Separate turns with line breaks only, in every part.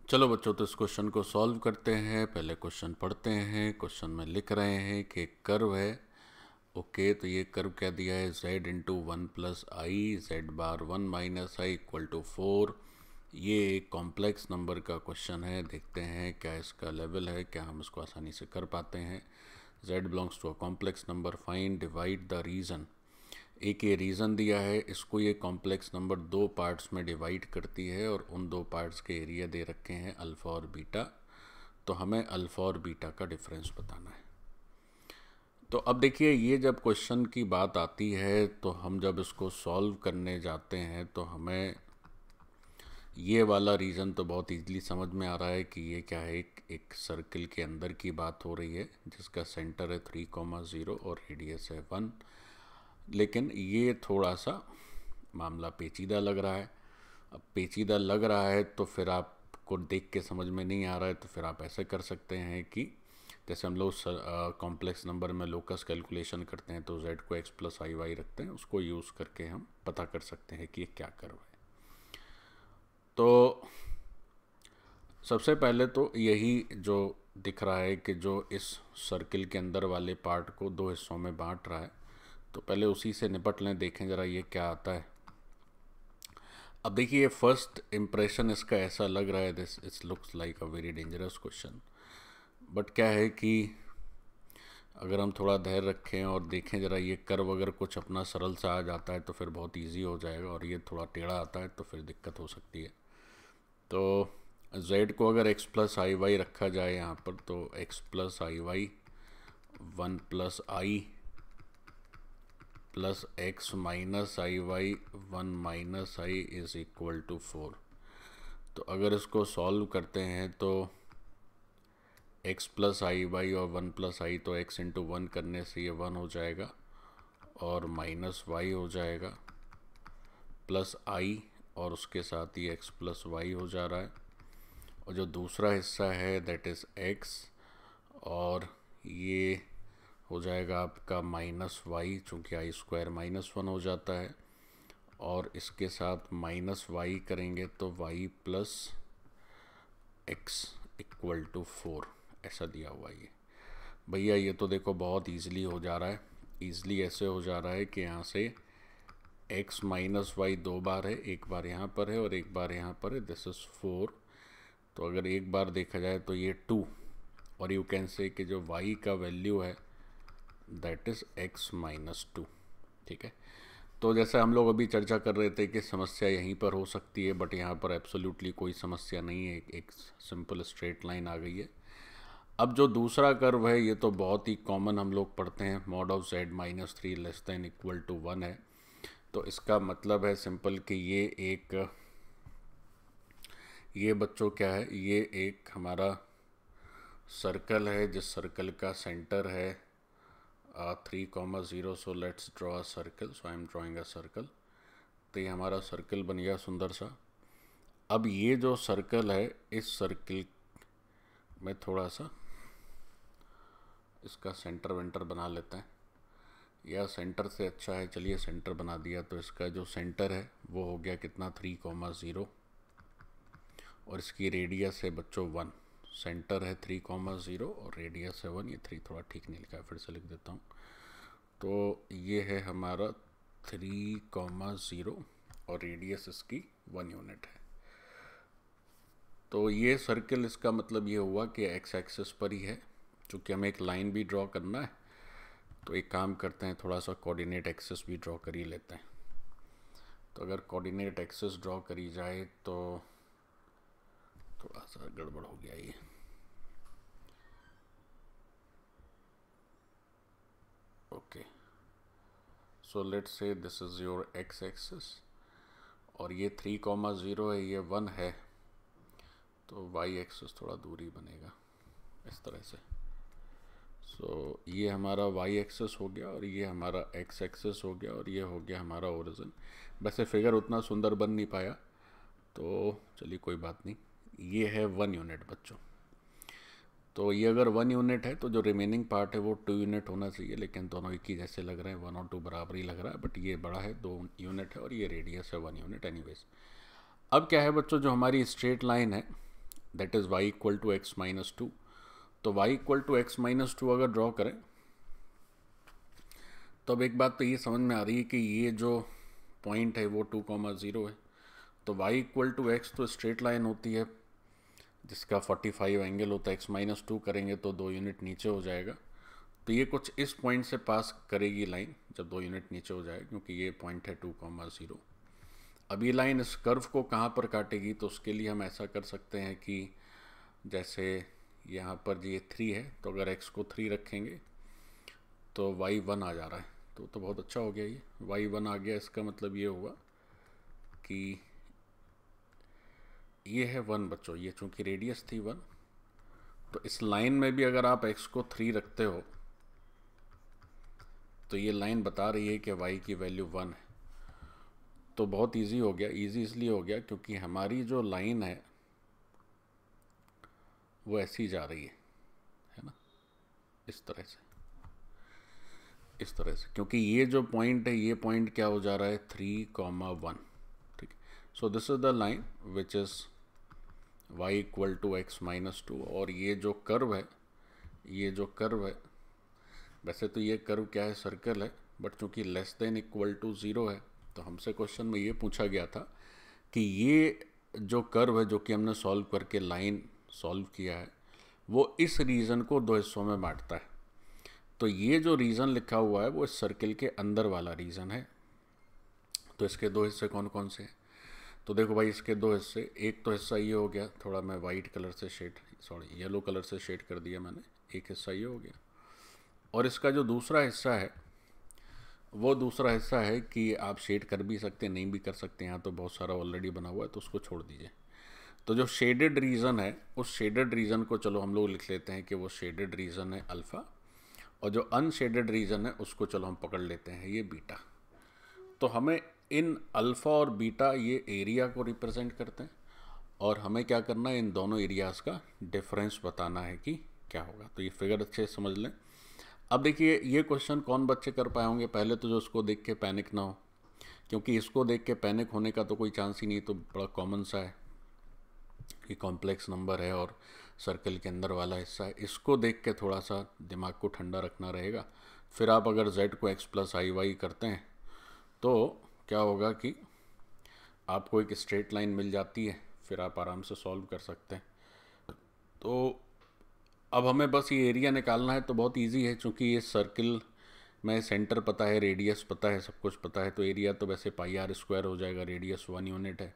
चलो बच्चों, तो इस क्वेश्चन को सॉल्व करते हैं। पहले क्वेश्चन पढ़ते हैं। क्वेश्चन में लिख रहे हैं कि कर्व है। ओके, तो ये कर्व क्या दिया है, z into one plus I, Z bar one minus I equal to 4। ये एक कॉम्प्लेक्स नंबर का क्वेश्चन है। देखते हैं क्या इसका लेवल है, क्या हम इसको आसानी से कर पाते हैं। z belongs to a complex number, find divide the region. एक ये रीज़न दिया है, इसको ये कॉम्प्लेक्स नंबर दो पार्ट्स में डिवाइड करती है और उन दो पार्ट्स के एरिया दे रखे हैं अल्फ़ा और बीटा। तो हमें अल्फ़ा और बीटा का डिफरेंस बताना है। तो अब देखिए, ये जब क्वेश्चन की बात आती है तो हम जब इसको सॉल्व करने जाते हैं तो हमें ये वाला रीज़न तो बहुत इजीली समझ में आ रहा है कि ये क्या है, एक सर्किल के अंदर की बात हो रही है जिसका सेंटर है 3,0 और रेडियस है 1। लेकिन ये थोड़ा सा मामला पेचीदा लग रहा है। अब पेचीदा लग रहा है तो फिर आपको देख के समझ में नहीं आ रहा है, तो फिर आप ऐसे कर सकते हैं कि जैसे हम लोग कॉम्प्लेक्स नंबर में लोकस कैलकुलेशन करते हैं तो z को x प्लस आई वाई रखते हैं, उसको यूज़ करके हम पता कर सकते हैं कि ये क्या कर्व है। तो सबसे पहले तो यही जो दिख रहा है कि जो इस सर्किल के अंदर वाले पार्ट को दो हिस्सों में बांट रहा है, तो पहले उसी से निपट लें, देखें ज़रा ये क्या आता है। अब देखिए, फर्स्ट इम्प्रेशन इसका ऐसा लग रहा है, this it's looks like a very dangerous question. But क्या है कि अगर हम थोड़ा धैर्य रखें और देखें ज़रा ये कर्व अगर कुछ अपना सरल सा आ जाता है तो फिर बहुत इजी हो जाएगा, और ये थोड़ा टेढ़ा आता है तो फिर दिक्कत हो सकती है। तो z को अगर x प्लस आई वाई रखा जाए यहाँ पर, तो x plus I Y one plus I plus X minus I Y one minus I is equal to 4। तो अगर इसको सॉल्व करते हैं तो x प्लस आई वाई और वन प्लस आई, तो x इंटू वन करने से ये 1 हो जाएगा और माइनस वाई हो जाएगा प्लस आई, और उसके साथ ही x प्लस वाई हो जा रहा है। और जो दूसरा हिस्सा है दैट इज़ x, और ये हो जाएगा आपका माइनस वाई, चूँकि आई स्क्वायर माइनस 1 हो जाता है, और इसके साथ माइनस वाई करेंगे तो y plus X equal to 4, ऐसा दिया हुआ ये। भैया ये तो देखो बहुत ईजिली हो जा रहा है। ईजिली ऐसे हो जा रहा है कि यहाँ से x माइनस वाई दो बार है, एक बार यहाँ पर है और एक बार यहाँ पर है, दिस इज़ 4। तो अगर एक बार देखा जाए तो ये 2, और यू कैन से कि जो y का वैल्यू है दैट इज़ x माइनस 2। ठीक है, तो जैसे हम लोग अभी चर्चा कर रहे थे कि समस्या यहीं पर हो सकती है, बट यहाँ पर एब्सोल्युटली कोई समस्या नहीं है, एक सिंपल स्ट्रेट लाइन आ गई है। अब जो दूसरा कर्व है ये तो बहुत ही कॉमन हम लोग पढ़ते हैं, mod of z minus 3 less than equal to 1 है। तो इसका मतलब है सिंपल कि ये बच्चों क्या है, ये एक हमारा सर्कल है जिस सर्कल का सेंटर है 3,0। So let's draw a circle. So I am drawing a circle. तो ये हमारा सर्कल बन गया सुंदर सा। अब ये जो सर्कल है, इस सर्कल में थोड़ा सा इसका सेंटर वेंटर बना लेते हैं, या सेंटर से अच्छा है, चलिए सेंटर बना दिया। तो इसका जो सेंटर है वो हो गया कितना, 3,0, और इसकी रेडियस है बच्चों 1। सेंटर है 3,0 और रेडियस है 1। ये 3 थोड़ा ठीक नहीं लिखा है, फिर से लिख देता हूँ। तो ये है हमारा 3,0 और रेडियस इसकी 1 यूनिट है। तो ये सर्कल, इसका मतलब ये हुआ कि एक्स एक्सिस पर ही है। चूँकि हमें एक लाइन भी ड्रॉ करना है तो एक काम करते हैं, थोड़ा सा कोऑर्डिनेट एक्सिस भी ड्रॉ कर ही लेते हैं। तो अगर कोऑर्डिनेट एक्सिस ड्रॉ करी जाए तो थोड़ा सा गड़बड़ हो गया ये। Okay, so let's say this is your x axis, और ये 3,0 है, ये 1 है, तो वाई एक्सिस थोड़ा दूरी बनेगा इस तरह से। सो ये हमारा वाई एक्सिस हो गया और ये हमारा एक्स एक्सिस हो गया, और ये हो गया हमारा ओरिजिन। वैसे फिगर उतना सुंदर बन नहीं पाया, तो चलिए कोई बात नहीं। ये है 1 यूनिट बच्चों। तो ये अगर 1 यूनिट है तो जो रिमेनिंग पार्ट है वो 2 यूनिट होना चाहिए, लेकिन दोनों एक ही जैसे लग रहे हैं, 1 और 2 बराबर ही लग रहा है, बट ये बड़ा है, 2 यूनिट है, और ये रेडियस है 1 यूनिट एनीवेज। अब क्या है बच्चों, जो हमारी स्ट्रेट लाइन है that is y equal to X minus two. तो y equal to X minus two अगर ड्रॉ करें तो अब एक बात तो ये समझ में आ रही है कि ये जो पॉइंट है वो 2,0 है। तो y इक्वल टू एक्स तो स्ट्रेट लाइन होती है जिसका 45 एंगल होता है, एक्स माइनस टू करेंगे तो 2 यूनिट नीचे हो जाएगा। तो ये कुछ इस पॉइंट से पास करेगी लाइन जब 2 यूनिट नीचे हो जाए, क्योंकि ये पॉइंट है 2,0। अब ये लाइन इस कर्व को कहाँ पर काटेगी, तो उसके लिए हम ऐसा कर सकते हैं कि जैसे यहाँ पर ये 3 है, तो अगर x को 3 रखेंगे तो y 1 आ जा रहा है, तो बहुत अच्छा हो गया। ये y 1 आ गया, इसका मतलब ये हुआ कि ये है 1 बच्चों, ये चूँकि रेडियस थी 1, तो इस लाइन में भी अगर आप x को 3 रखते हो तो ये लाइन बता रही है कि y की वैल्यू 1 है। तो बहुत इजी हो गया। इजी इसलिए हो गया क्योंकि हमारी जो लाइन है वो ऐसी जा रही है ना, इस तरह से, इस तरह से, क्योंकि ये जो पॉइंट है ये पॉइंट क्या हो जा रहा है 3,1, ठीक है। So this is the line which is y equal to X minus two. और ये जो कर्व है, ये जो कर्व है, वैसे तो ये कर्व क्या है, सर्कल है, बट चूंकि लेस देन इक्वल टू 0 है तो हमसे क्वेश्चन में ये पूछा गया था कि ये जो कर्व है जो कि हमने सॉल्व करके लाइन सॉल्व किया है वो इस रीजन को 2 हिस्सों में बांटता है। तो ये जो रीजन लिखा हुआ है वो इस सर्किल के अंदर वाला रीजन है। तो इसके 2 हिस्से कौन कौन से हैं, तो देखो भाई इसके 2 हिस्से, एक तो हिस्सा ये हो गया, थोड़ा मैं वाइट कलर से येलो कलर से शेड कर दिया मैंने, एक हिस्सा ये हो गया। और इसका जो दूसरा हिस्सा है वो दूसरा हिस्सा है कि आप शेड कर भी सकते हैं, नहीं भी कर सकते, यहाँ तो बहुत सारा ऑलरेडी बना हुआ है तो उसको छोड़ दीजिए। तो जो शेडेड रीजन है उस शेडेड रीजन को चलो हम लोग लिख लेते हैं कि वो शेडेड रीजन है अल्फ़ा, और जो अनशेडेड रीजन है उसको चलो हम पकड़ लेते हैं ये बीटा। तो हमें इन अल्फ़ा और बीटा ये एरिया को रिप्रेजेंट करते हैं और हमें क्या करना है, इन दोनों एरियाज़ का डिफरेंस बताना है कि क्या होगा। तो ये फिगर अच्छे से समझ लें। अब देखिए ये क्वेश्चन कौन बच्चे कर पाए होंगे, पहले तो जो उसको देख के पैनिक ना हो, क्योंकि इसको देख के पैनिक होने का तो कोई चांस ही नहीं, तो बड़ा कॉमन सा है कि कॉम्प्लेक्स नंबर है और सर्कल के अंदर वाला हिस्सा है। इसको देख के थोड़ा सा दिमाग को ठंडा रखना रहेगा। फिर आप अगर z को x प्लस आई वाई करते हैं तो क्या होगा कि आपको एक स्ट्रेट लाइन मिल जाती है, फिर आप आराम से सॉल्व कर सकते हैं। तो अब हमें बस ये एरिया निकालना है, तो बहुत इजी है, क्योंकि ये सर्किल में सेंटर पता है, रेडियस पता है, सब कुछ पता है, तो एरिया तो वैसे पाई आर स्क्वायर हो जाएगा, रेडियस 1 यूनिट है।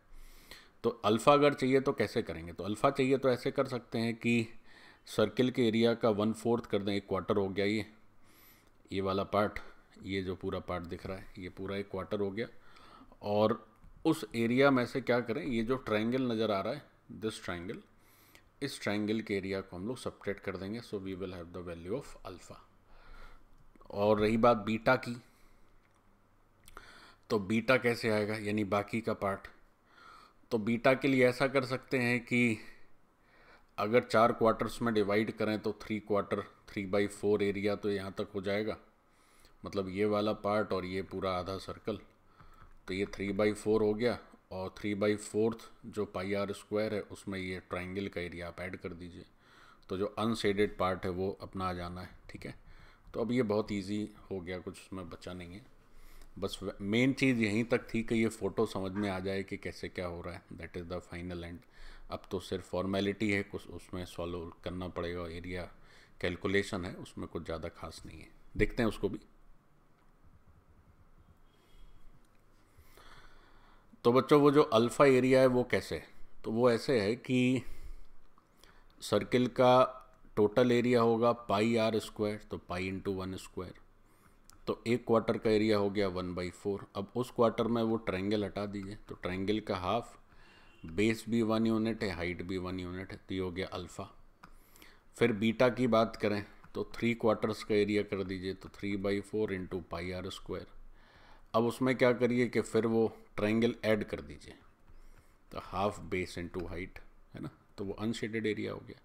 तो अल्फ़ा अगर चाहिए तो कैसे करेंगे, तो अल्फ़ा चाहिए तो ऐसे कर सकते हैं कि सर्किल के एरिया का 1/4 कर दें, 1/4 हो गया ये वाला पार्ट, ये जो पूरा पार्ट दिख रहा है ये पूरा 1/4 हो गया। और उस एरिया में से क्या करें, ये जो ट्रायंगल नज़र आ रहा है दिस ट्रायंगल, इस ट्रायंगल के एरिया को हम लोग सब्ट्रैक्ट कर देंगे। So we will have the value of alpha. और रही बात बीटा की, तो बीटा कैसे आएगा, यानी बाकी का पार्ट। तो बीटा के लिए ऐसा कर सकते हैं कि अगर 4 क्वार्टर्स में डिवाइड करें तो 3/4, 3/4 एरिया तो यहाँ तक हो जाएगा, मतलब ये वाला पार्ट और ये पूरा आधा सर्कल, तो ये 3/4 हो गया। और 3/4 जो पाई आर स्क्वायर है उसमें ये ट्रायंगल का एरिया आप ऐड कर दीजिए, तो जो अनशेडेड पार्ट है वो अपना आ जाना है, ठीक है। तो अब ये बहुत इजी हो गया, कुछ उसमें बचा नहीं है। बस मेन चीज़ यहीं तक थी कि ये फ़ोटो समझ में आ जाए कि कैसे क्या हो रहा है, that is the final and. अब तो सिर्फ फॉर्मेलिटी है, कुछ उसमें सॉल्व करना पड़ेगा, एरिया कैलकुलेशन है, उसमें कुछ ज़्यादा खास नहीं है। देखते हैं उसको भी। तो बच्चों वो जो अल्फ़ा एरिया है वो कैसे है, तो वो ऐसे है कि सर्किल का टोटल एरिया होगा पाई आर स्क्वायर, तो पाई इंटू 1 स्क्वायर, तो 1/4 का एरिया हो गया 1/4। अब उस क्वार्टर में वो ट्रायंगल हटा दीजिए, तो ट्रायंगल का हाफ, बेस भी 1 यूनिट है, हाइट भी 1 यूनिट है, तो ये हो गया अल्फ़ा। फिर बीटा की बात करें तो 3 क्वार्टर्स का एरिया कर दीजिए, तो 3/4 इंटू पाई आर स्क्वायर। अब उसमें क्या करिए कि फिर वो ट्रायंगल ऐड कर दीजिए, तो हाफ बेस इंटू हाइट, है ना, तो वो अनशेडेड एरिया हो गया।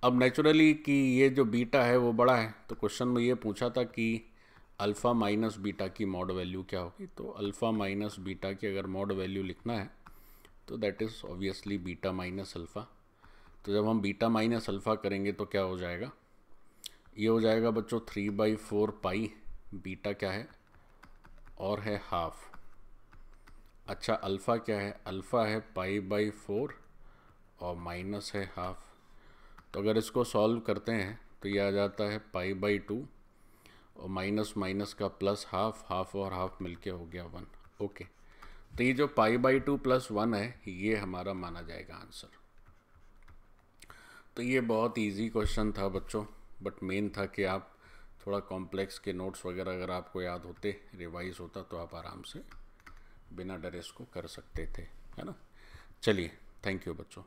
अब नेचुरली कि ये जो बीटा है वो बड़ा है, तो क्वेश्चन में ये पूछा था कि अल्फ़ा माइनस बीटा की मॉड वैल्यू क्या होगी। तो अल्फ़ा माइनस बीटा की अगर मॉड वैल्यू लिखना है तो that is obviously beta minus alpha. तो जब हम बीटा माइनस अल्फ़ा करेंगे तो क्या हो जाएगा, ये हो जाएगा बच्चों 3/4 पाई, बीटा क्या है और है हाफ। अच्छा अल्फ़ा क्या है, अल्फ़ा है पाई/4 और माइनस है हाफ। तो अगर इसको सॉल्व करते हैं तो ये आ जाता है पाई/2 और माइनस माइनस का प्लस हाफ, हाफ और हाफ मिलके हो गया 1। ओके, तो ये जो पाई/2 + 1 है ये हमारा माना जाएगा आंसर। तो ये बहुत इजी क्वेश्चन था बच्चों, बट मेन था कि आप थोड़ा कॉम्प्लेक्स के नोट्स वगैरह अगर आपको याद होते, रिवाइज होता, तो आप आराम से बिना डरे इसको कर सकते थे, है ना। चलिए, थैंक यू बच्चों।